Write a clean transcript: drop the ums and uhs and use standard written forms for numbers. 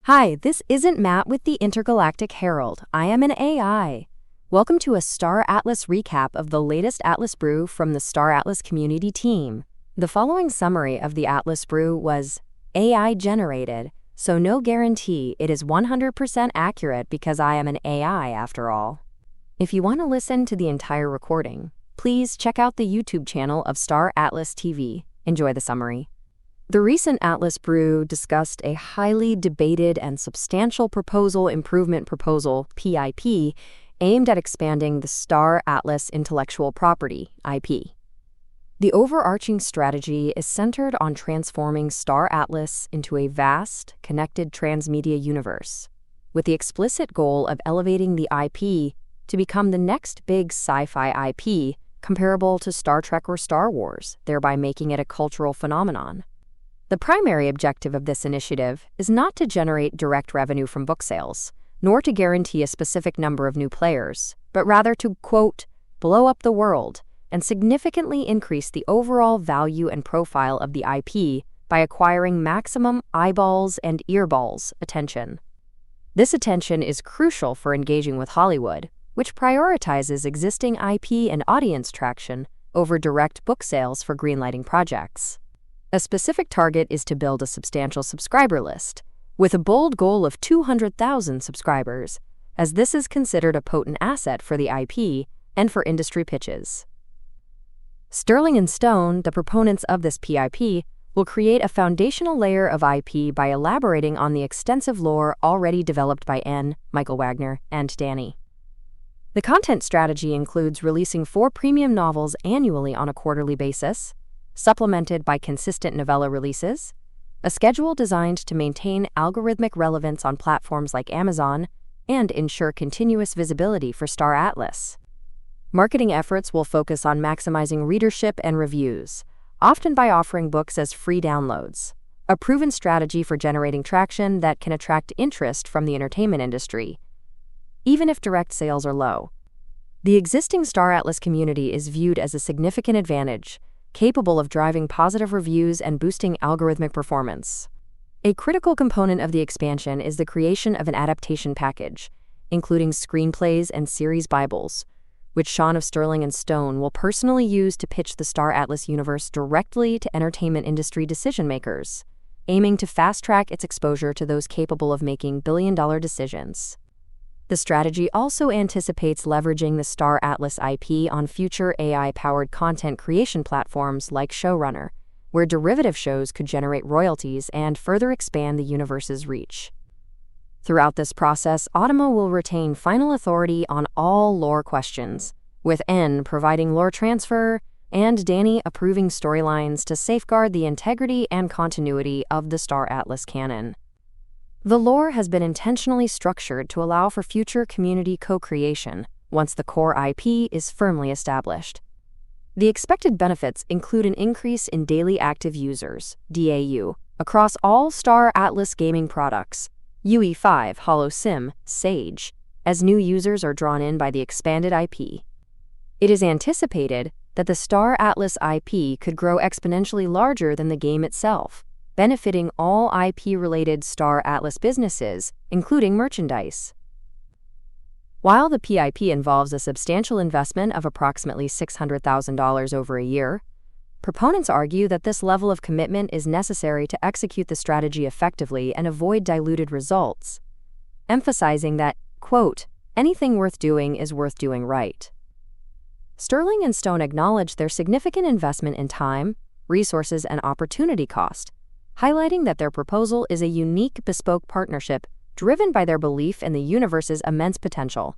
Hi, this isn't Matt with the Intergalactic Herald. I am an AI. Welcome to a Star Atlas recap of the latest Atlas Brew from the Star Atlas community team. The following summary of the Atlas Brew was AI generated, so no guarantee it is 100% accurate because I am an AI after all. If you want to listen to the entire recording, please check out the YouTube channel of Star Atlas TV. Enjoy the summary. The recent Atlas Brew discussed a highly debated and substantial improvement proposal, PIP, aimed at expanding the Star Atlas intellectual property, IP. The overarching strategy is centered on transforming Star Atlas into a vast, connected transmedia universe, with the explicit goal of elevating the IP to become the next big sci-fi IP comparable to Star Trek or Star Wars, thereby making it a cultural phenomenon. The primary objective of this initiative is not to generate direct revenue from book sales, nor to guarantee a specific number of new players, but rather to, quote, blow up the world and significantly increase the overall value and profile of the IP by acquiring maximum eyeballs and earballs attention. This attention is crucial for engaging with Hollywood, which prioritizes existing IP and audience traction over direct book sales for greenlighting projects. A specific target is to build a substantial subscriber list, with a bold goal of 200,000 subscribers, as this is considered a potent asset for the IP and for industry pitches. Sterling and Stone, the proponents of this PIP, will create a foundational layer of IP by elaborating on the extensive lore already developed by N. Michael Wagner, and Danny. The content strategy includes releasing 4 premium novels annually on a quarterly basis, supplemented by consistent novella releases, a schedule designed to maintain algorithmic relevance on platforms like Amazon and ensure continuous visibility for Star Atlas. Marketing efforts will focus on maximizing readership and reviews, often by offering books as free downloads, a proven strategy for generating traction that can attract interest from the entertainment industry, even if direct sales are low. The existing Star Atlas community is viewed as a significant advantage, capable of driving positive reviews and boosting algorithmic performance. A critical component of the expansion is the creation of an adaptation package, including screenplays and series Bibles, which Sean of Sterling and Stone will personally use to pitch the Star Atlas universe directly to entertainment industry decision-makers, aiming to fast-track its exposure to those capable of making billion-dollar decisions. The strategy also anticipates leveraging the Star Atlas IP on future AI-powered content creation platforms like Showrunner, where derivative shows could generate royalties and further expand the universe's reach. Throughout this process, Automo will retain final authority on all lore questions, with N providing lore transfer and Danny approving storylines to safeguard the integrity and continuity of the Star Atlas canon. The lore has been intentionally structured to allow for future community co-creation once the core IP is firmly established. The expected benefits include an increase in daily active users, DAU, across all Star Atlas gaming products, UE5, HoloSim, Sage, as new users are drawn in by the expanded IP. It is anticipated that the Star Atlas IP could grow exponentially larger than the game itself, benefiting all IP-related Star Atlas businesses, including merchandise. While the PIP involves a substantial investment of approximately $600,000 over a year, proponents argue that this level of commitment is necessary to execute the strategy effectively and avoid diluted results, emphasizing that, quote, anything worth doing is worth doing right. Sterling and Stone acknowledge their significant investment in time, resources, and opportunity cost, highlighting that their proposal is a unique, bespoke partnership driven by their belief in the universe's immense potential.